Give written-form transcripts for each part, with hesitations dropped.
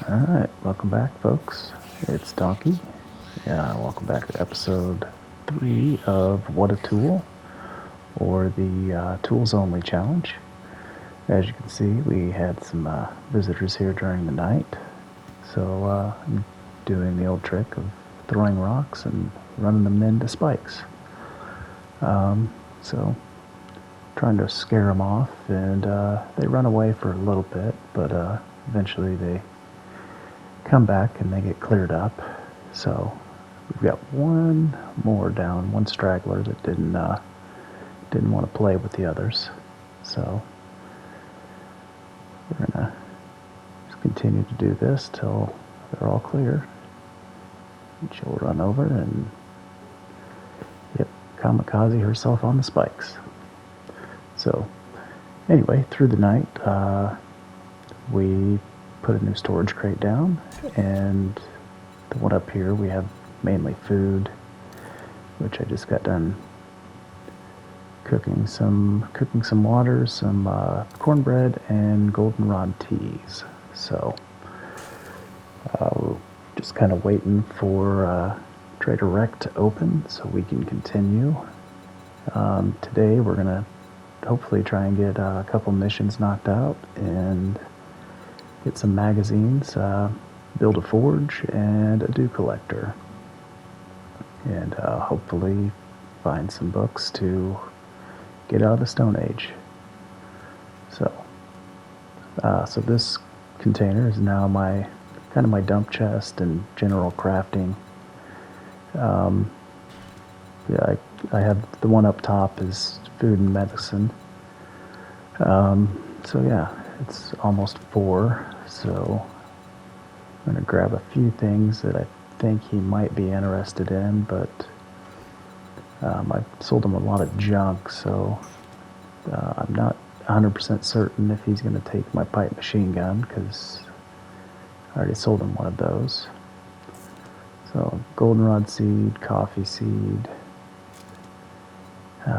Alright, welcome back, folks. It's Donkey. Welcome back to episode 3 of What a Tool, or the Tools Only Challenge. As you can see, we had some visitors here during the night, so I'm doing the old trick of throwing rocks and running them into spikes. So, trying to scare them off, and they run away for a little bit, but eventually they come back and they get cleared up. So we've got one more down, one straggler that didn't want to play with the others. So we're gonna just continue to do this till they're all clear. And she'll run over and kamikaze herself on the spikes. So anyway, through the night, we put a new storage crate down, and the one up here we have mainly food, which I just got done cooking some water, some cornbread, and goldenrod teas. So we're just kind of waiting for Trader Rec to open so we can continue. Today we're gonna hopefully try and get a couple missions knocked out and get some magazines, build a forge and a dew collector, and hopefully find some books to get out of the Stone Age. So this container is now my dump chest and general crafting. I have the one up top is food and medicine. It's almost 4, so I'm going to grab a few things that I think he might be interested in, but I've sold him a lot of junk, so I'm not 100% certain if he's going to take my pipe machine gun, because I already sold him one of those. So goldenrod seed, coffee seed.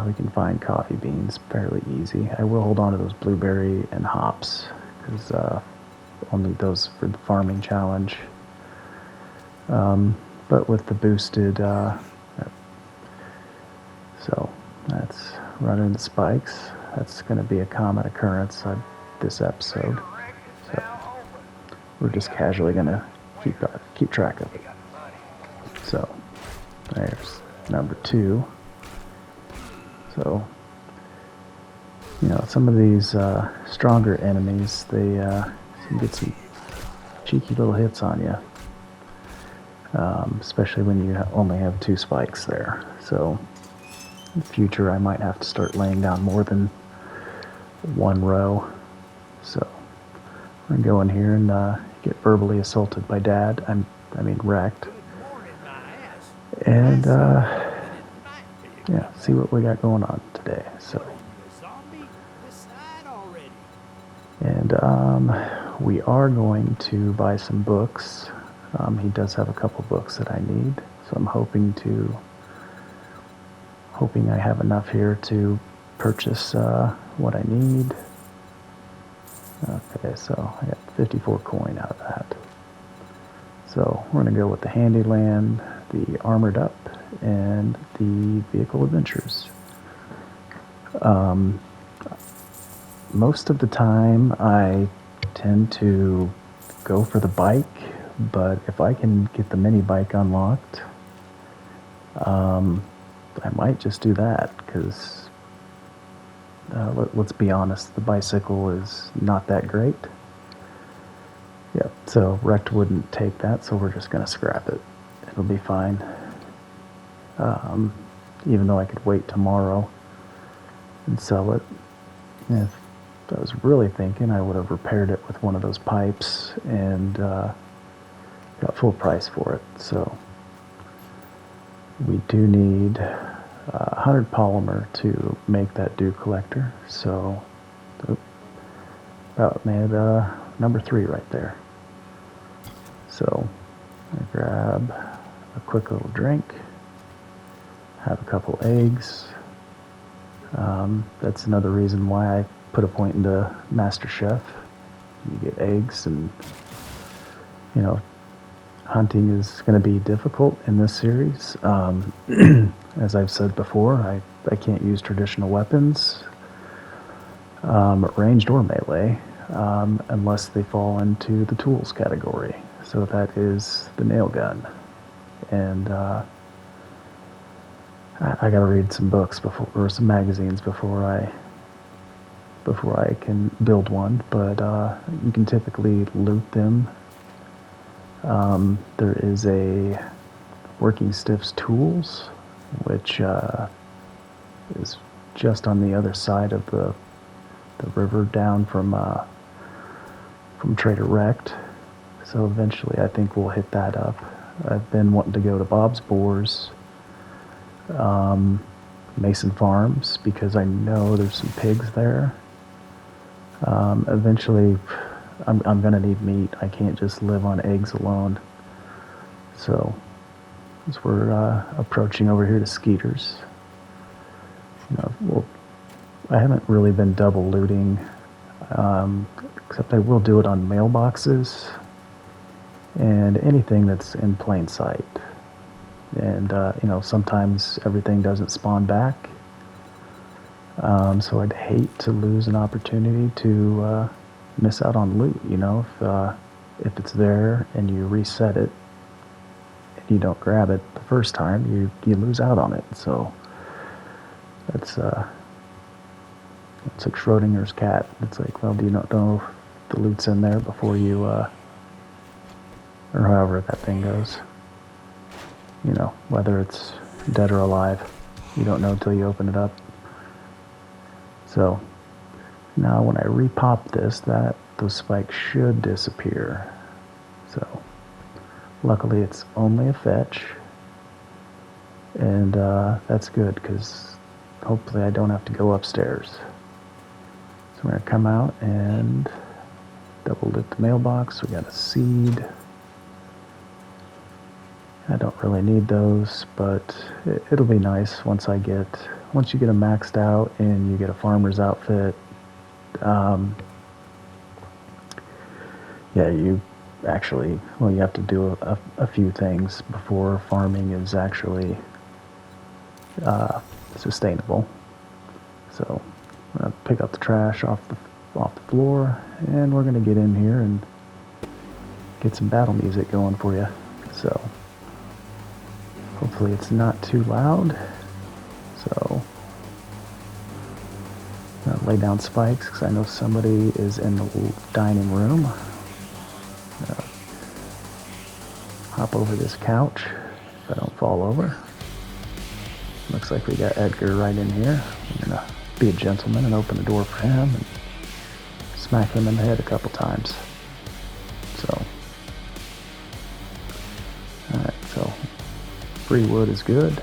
We can find coffee beans fairly easy. I will hold on to those blueberry and hops, because I'll need those for the farming challenge. But with the boosted, so that's running the spikes. That's going to be a common occurrence on this episode. So we're just casually going to keep track of it. So there's number 2. So, some of these stronger enemies, they can get some cheeky little hits on you, especially when you only have 2 spikes there. So, in the future, I might have to start laying down more than 1 row. So, we're going to go in here and get verbally assaulted by Dad. Wrecked. And, see what we got going on today. So, and we are going to buy some books. He does have a couple books that I need, so I'm hoping I have enough here to purchase what I need. Okay, so I got 54 coin out of that. So we're going to go with the Handyland, the Armored Up, and the Vehicle Adventures. Most of the time I tend to go for the bike, but if I can get the mini bike unlocked, I might just do that, because let's be honest, the bicycle is not that great. So Rect wouldn't take that, so we're just going to scrap it. It'll be fine. Even though I could wait tomorrow and sell it. If I was really thinking, I would have repaired it with one of those pipes and got full price for it. So we do need 100 polymer to make that dew collector. So about made number 3 right there. So I grab a quick little drink. Have a couple eggs. That's another reason why I put a point into Master Chef. You get eggs and you know, hunting is going to be difficult in this series. As I've said before, I can't use traditional weapons, ranged or melee, unless they fall into the tools category. So that is the nail gun. And I got to read some books before, or some magazines before I can build one. But you can typically loot them. There is a Working Stiff's Tools, which is just on the other side of the river down from Trader Rect. So eventually I think we'll hit that up. I've been wanting to go to Bob's Boars, Mason Farms, because I know there's some pigs there. Eventually I'm going to need meat. I can't just live on eggs alone. So as we're approaching over here to Skeeter's, I haven't really been double looting, except I will do it on mailboxes and anything that's in plain sight. And, sometimes everything doesn't spawn back. So I'd hate to lose an opportunity to miss out on loot. If it's there and you reset it and you don't grab it the first time, you lose out on it. So that's it's like Schrodinger's cat. It's like, well, do you not know if the loot's in there before you, or however that thing goes. Whether it's dead or alive, you don't know until you open it up. So now when I repop this, those spikes should disappear. So luckily it's only a fetch, and that's good, because hopefully I don't have to go upstairs. So we're going to come out and double lit the mailbox. We got a seed. I don't really need those, but it'll be nice once you get them maxed out and you get a farmer's outfit. You have to do a few things before farming is actually sustainable. So I'm gonna pick up the trash off the floor, and we're gonna get in here and get some battle music going for you. So hopefully it's not too loud. So I'm gonna lay down spikes because I know somebody is in the dining room. Hop over this couch if I don't fall over. Looks like we got Edgar right in here. I'm gonna be a gentleman and open the door for him and smack him in the head a couple times. So, alright, so free wood is good.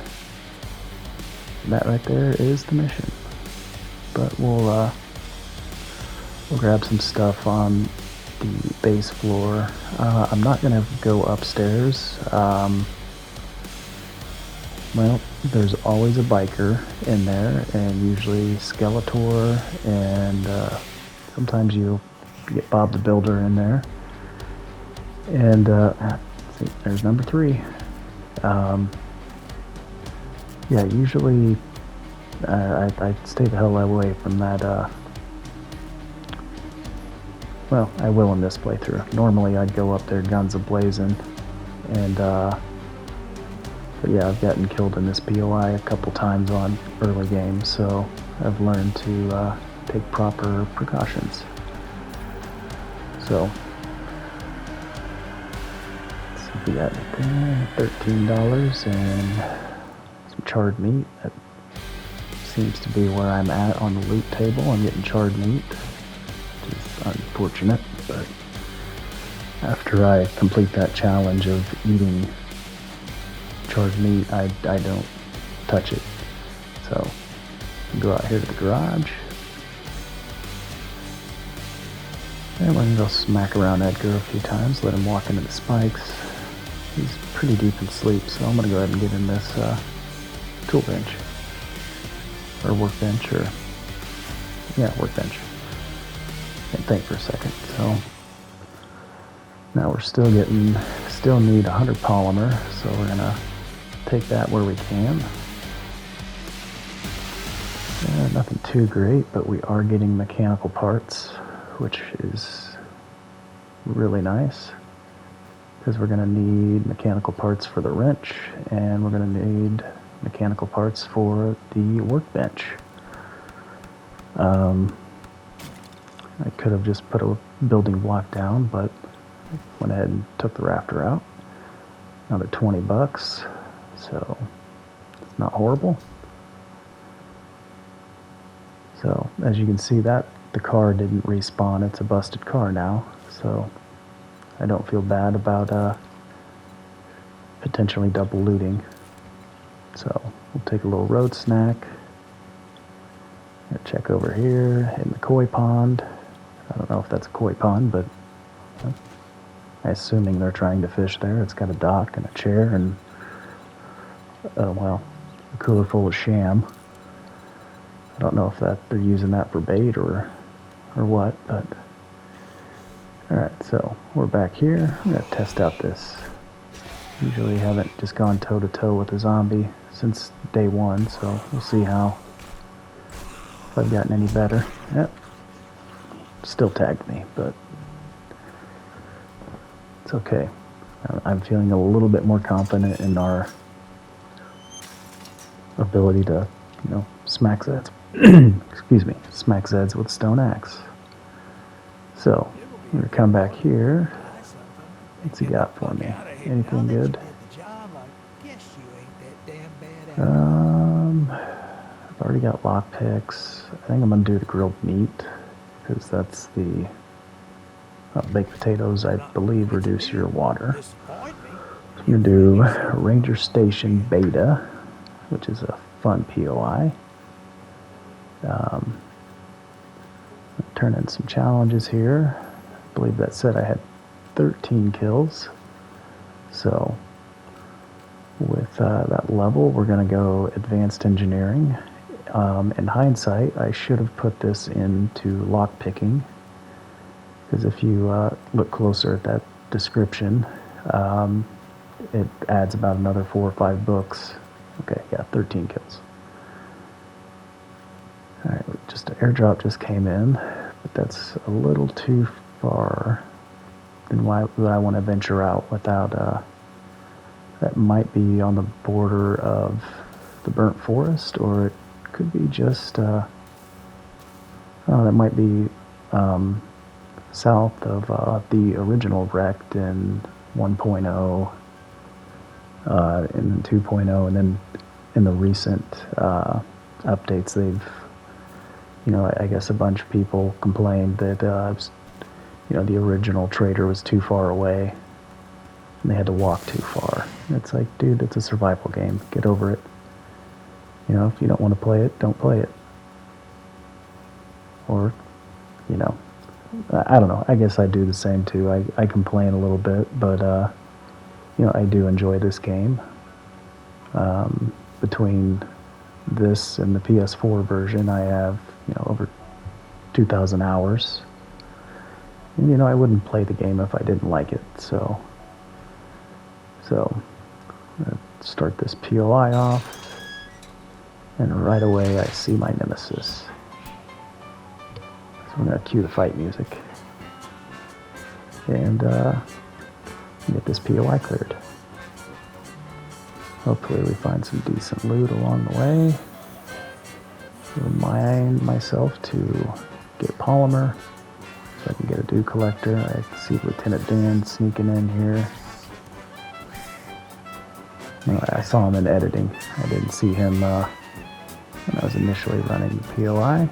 That right there is the mission. But we'll grab some stuff on the base floor. I'm not gonna go upstairs. There's always a biker in there, and usually Skeletor, and sometimes you get Bob the Builder in there. And see, there's number 3. Usually I stay the hell away from that. I will in this playthrough. Normally I'd go up there guns a-blazing, and but yeah, I've gotten killed in this POI a couple times on early games, so I've learned to take proper precautions. So, let's see if we got anything. $13 and some charred meat. That seems to be where I'm at on the loot table. I'm getting charred meat, which is unfortunate, but after I complete that challenge of eating charred meat, I don't touch it. So go out here to the garage, and we're gonna go smack around Edgar a few times, let him walk into the spikes. He's pretty deep in sleep, so I'm gonna go ahead and get in this tool bench, or workbench, or workbench. Can't think for a second. So Now we're still need 100 polymer, so we're gonna take that where we can. Nothing too great, but we are getting mechanical parts, which is really nice, because we're gonna need mechanical parts for the wrench, and we're gonna need mechanical parts for the workbench. I could have just put a building block down, but went ahead and took the rafter out. Another 20 bucks, so it's not horrible. So as you can see, that the car didn't respawn. It's a busted car now, so I don't feel bad about potentially double looting. So we'll take a little road snack. Check over here in the koi pond. I don't know if that's a koi pond, but I'm assuming they're trying to fish there. It's got a dock and a chair and, well, a cooler full of sham. I don't know if they're using that for bait or what, but alright, so we're back here. I'm going to test out this. Usually haven't just gone toe-to-toe with a zombie since day one, so we'll see if I've gotten any better. Yep. Still tagged me, but it's okay. I'm feeling a little bit more confident in our ability to, smack Zeds. Excuse me, smack Zeds with stone axe. So, I'm gonna come back here. What's he got for me? Anything good? I've already got lockpicks. I think I'm gonna do the grilled meat, because that's the baked potatoes, I believe, reduce your water. So I'm gonna do Ranger Station Beta, which is a fun POI. Turn in some challenges here. I believe that said I had 13 kills. So with that level, we're going to go Advanced Engineering. In hindsight, I should have put this into lockpicking, because if you look closer at that description, it adds about another 4 or 5 books. Okay, yeah, 13 kills. Alright, just an airdrop just came in, but that's a little too far than why I want to venture out without, that might be on the border of the burnt forest, or it could be just, that might be south of the original wrecked in 1.0, in 2.0, and then in the recent updates, they've, I guess a bunch of people complained that, the original trader was too far away, and they had to walk too far. It's like, dude, it's a survival game. Get over it. If you don't want to play it, don't play it. Or, I don't know. I guess I do the same too. I complain a little bit, but, I do enjoy this game. Between this and the PS4 version, I have, over 2,000 hours. And, I wouldn't play the game if I didn't like it, so I'm going to start this POI off, and right away I see my nemesis. So I'm going to cue the fight music, and get this POI cleared. Hopefully we find some decent loot along the way. Remind myself to get polymer, so I can get a dew collector. I see Lieutenant Dan sneaking in here. I saw him in editing. I didn't see him when I was initially running the POI.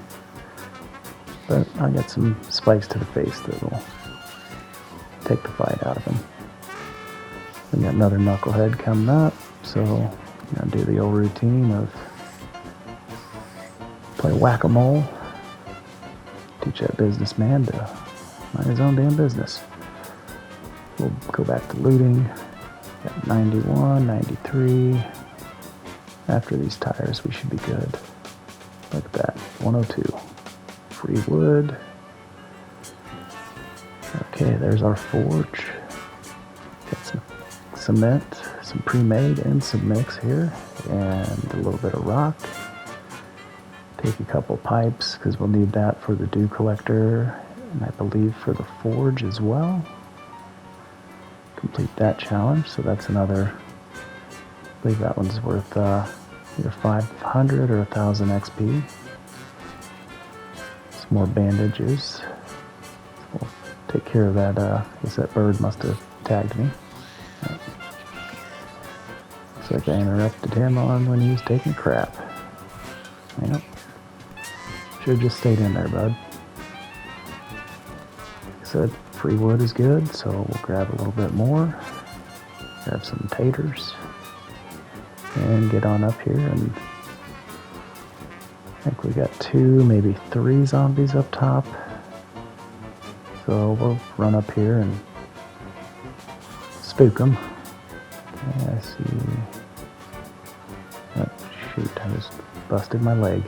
But I got some spikes to the face that will take the fight out of him. We got another knucklehead coming up, so I'm going to do the old routine of play whack-a-mole. Teach that businessman to mind his own damn business. We'll go back to looting. Got 91, 93. After these tires, we should be good. Look at that, 102. Free wood. Okay, there's our forge. Got some cement, some pre-made and some mix here, and a little bit of rock. Take a couple pipes because we'll need that for the dew collector, and I believe for the forge as well. Complete that challenge, so that's another, I believe that one's worth either 500 or 1000 XP. Some more bandages. We'll take care of that. I guess that bird must have tagged me. Right. Looks like I interrupted him on when he was taking a crap. Yep. Should have just stayed in there, bud. Like I said, free wood is good, so we'll grab a little bit more. Grab some taters. And get on up here, and I think we got 2, maybe 3 zombies up top. So we'll run up here and spook them. Okay, I see. Oh, shoot, I just busted my leg.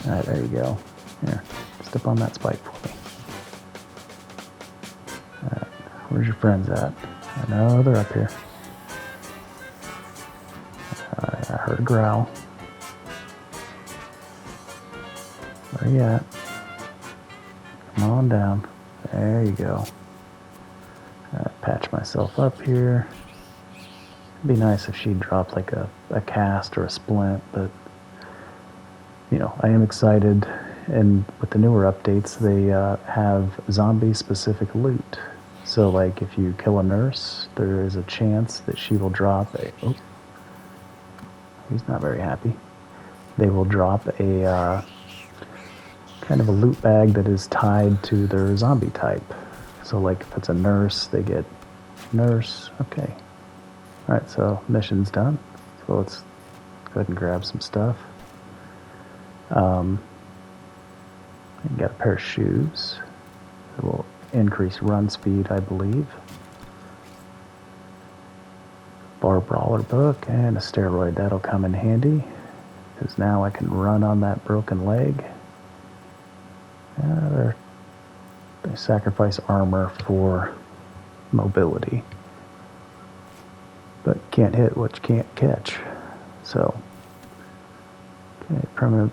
Alright, there you go. Here, step on that spike for me. Alright, where's your friends at? I know they're up here. I heard a growl. Where you at? Come on down. There you go. Patch myself up here. It'd be nice if she dropped like a cast or a splint, but you know, I am excited, and with the newer updates, they have zombie-specific loot. So like if you kill a nurse, there is a chance that she will drop a... Oh, he's not very happy. They will drop a kind of a loot bag that is tied to their zombie type. So like if it's a nurse, they get nurse. Okay. Alright, so mission's done. So let's go ahead and grab some stuff. Got a pair of shoes. It will increase run speed, I believe. Bar brawler book and a steroid. That'll come in handy because now I can run on that broken leg. They sacrifice armor for mobility, but can't hit what you can't catch. So, okay, primitive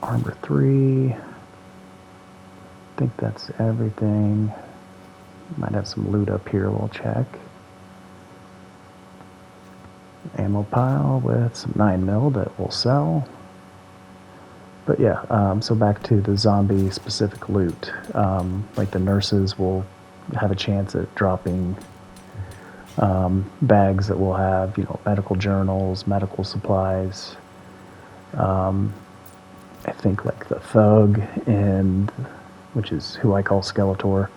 armor 3. I think that's everything. Might have some loot up here. We'll check. Ammo pile with some 9mm that we'll sell. But yeah, so back to the zombie specific loot. Like the nurses will have a chance at dropping bags that will have, you know, medical journals, medical supplies. I think like the thug, and which is who I call Skeletor,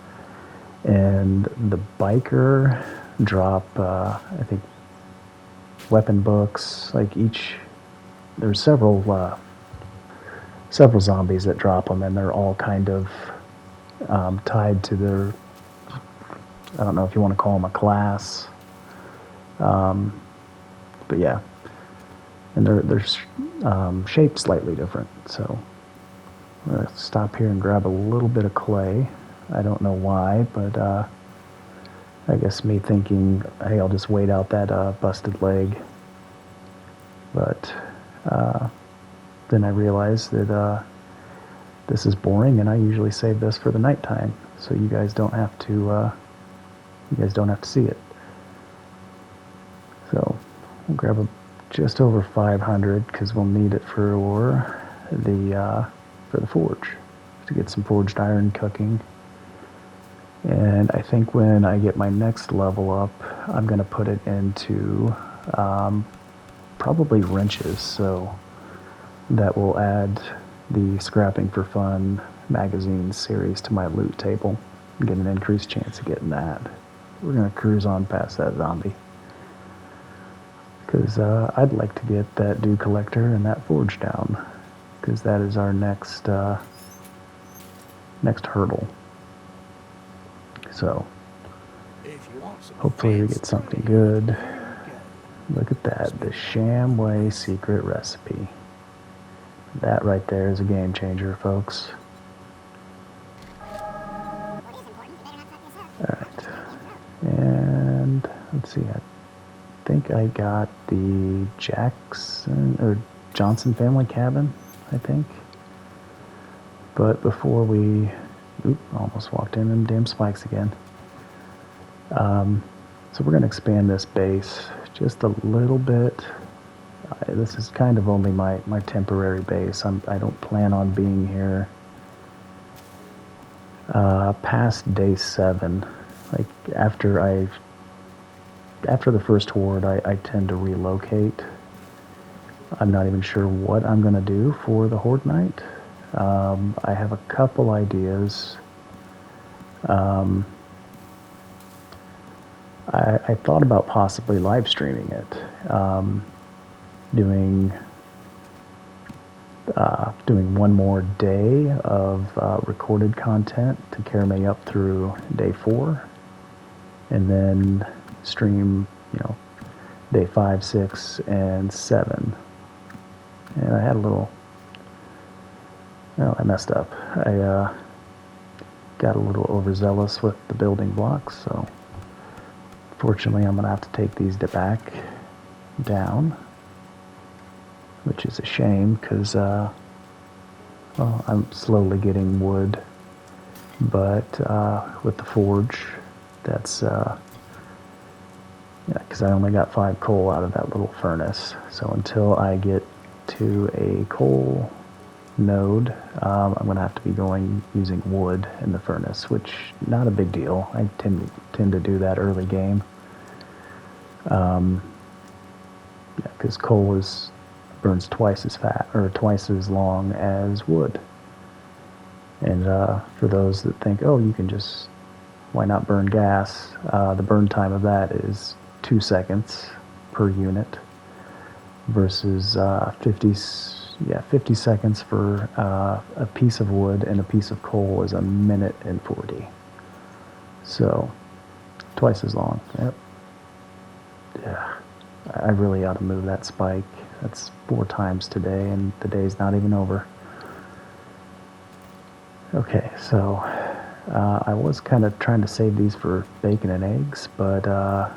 and the biker drop, I think, weapon books. Like each, there's several zombies that drop them, and they're all kind of tied to their, I don't know if you want to call them a class, but yeah, and they're shaped slightly different. So I'm gonna stop here and grab a little bit of clay. I don't know why, but I guess me thinking, hey, I'll just wait out that busted leg. But then I realized that this is boring, and I usually save this for the nighttime, so you guys don't have to see it. So we'll grab just over 500 because we'll need it for the forge, to get some forged iron cooking. And I think when I get my next level up, I'm going to put it into probably wrenches, so that will add the Scrapping for Fun magazine series to my loot table and get an increased chance of getting that. We're going to cruise on past that zombie, because I'd like to get that dew collector and that forge down, because that is our next hurdle. So hopefully we get something good. Look at that, the Shamway secret recipe. That right there is a game changer, folks. Alright, and let's see, I think I got the Jackson or Johnson family cabin, I think. But before we, almost walked in them damn spikes again. So we're going to expand this base just a little bit. This is kind of only my temporary base. I don't plan on being here past day 7. Like after the first horde, I tend to relocate. I'm not even sure what I'm going to do for the horde night. I have a couple ideas. I thought about possibly live streaming it, doing one more day of recorded content to carry me up through day 4, and then stream, day 5, 6, and 7. And I had a little, I messed up. I got a little overzealous with the building blocks, so fortunately I'm going to have to take these back down, which is a shame because, well, I'm slowly getting wood, but with the forge, that's, because I only got 5 coal out of that little furnace. So until I get to a coal node, I'm going to have to be using wood in the furnace, which not a big deal. I tend to do that early game. Because coal burns twice as fast or twice as long as wood. And for those that think, oh, you can just, why not burn gas? The burn time of that is 2 seconds per unit versus 50 seconds for a piece of wood, and a piece of coal is 1 minute and 40. So twice as long. Yep. Yeah. I really ought to move that spike. That's 4 times today, and the day's not even over. Okay, so I was kind of trying to save these for bacon and eggs, but I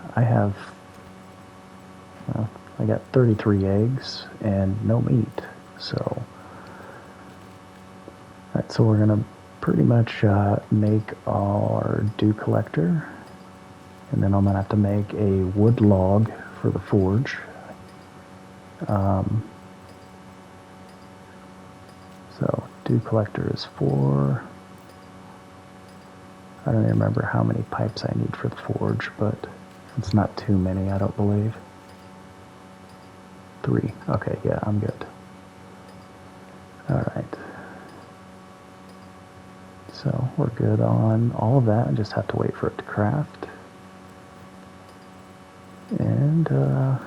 got 33 eggs and no meat. So, alright, so we're gonna pretty much make our dew collector, and then I'm gonna have to make a wood log for the forge. So dew collector is 4. I don't even remember how many pipes I need for the forge, but it's not too many, I don't believe. 3. Okay, yeah, I'm good. Alright. So we're good on all of that. I just have to wait for it to craft. And so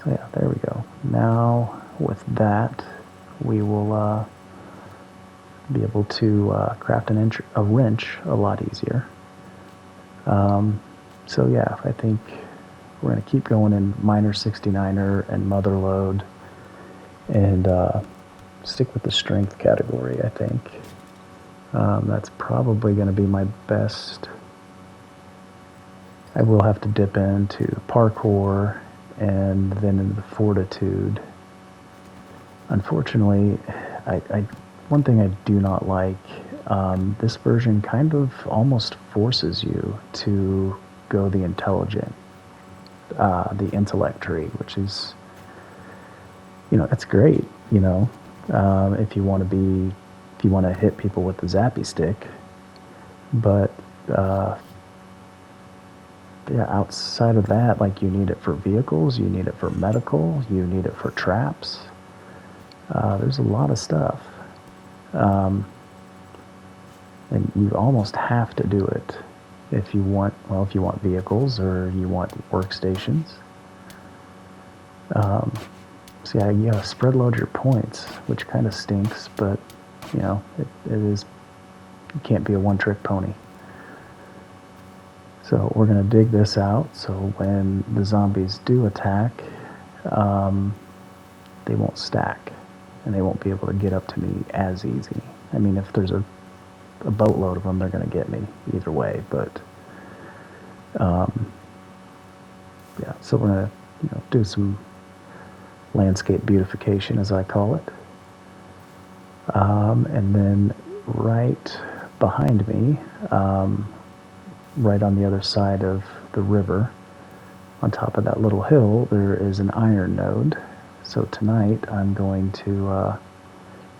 yeah, there we go. Now with that, we will be able to craft a wrench a lot easier. So yeah, I think we're going to keep going in Miner 69er and Motherlode, and stick with the strength category, I think. That's probably going to be my best. I will have to dip into parkour and then into the fortitude. Unfortunately, one thing I do not like, this version kind of almost forces you to go the intelligent, the intellect tree, which is, it's great, if you want to hit people with the zappy stick, but outside of that, like, you need it for vehicles, you need it for medical, you need it for traps. There's a lot of stuff, and you almost have to do it if you want vehicles or you want workstations. So yeah, you gotta spread load your points, which kind of stinks, but it is, you can't be a one-trick pony. So we're gonna dig this out, so when the zombies do attack, they won't stack, and they won't be able to get up to me as easy. I mean, if there's a a boatload of them, they're going to get me either way. But yeah, so we're going to do some landscape beautification, as I call it. And then right behind me, right on the other side of the river, on top of that little hill, there is an iron node. So tonight I'm going to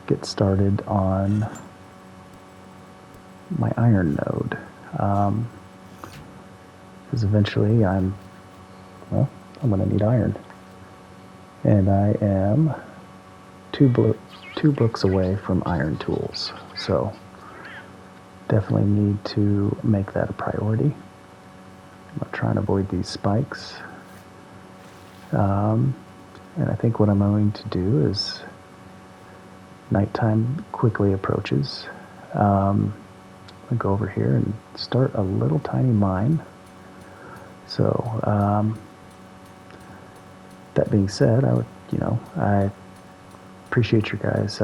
get started on my iron node. Because eventually I'm going to need iron. And I am two books away from iron tools. So definitely need to make that a priority. I'm trying to avoid these spikes. And I think what I'm going to do is nighttime quickly approaches. I'll go over here and start a little tiny mine. So that being said, I appreciate your guys'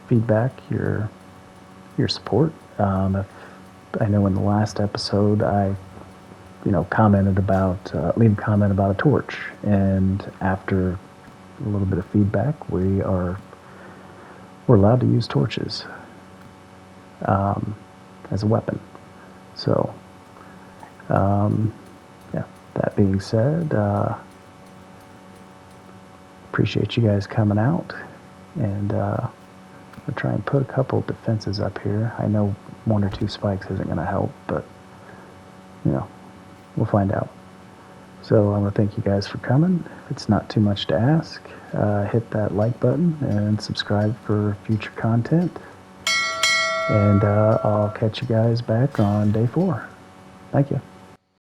feedback, your support. If I know in the last episode I commented about leave a comment about a torch, and after a little bit of feedback, we're allowed to use torches as a weapon. So yeah, that being said, appreciate you guys coming out, and I'll try and put a couple defenses up here. I know 1 or 2 spikes isn't going to help, but we'll find out. So I want to thank you guys for coming. If it's not too much to ask, hit that like button and subscribe for future content. And I'll catch you guys back on day 4. Thank you.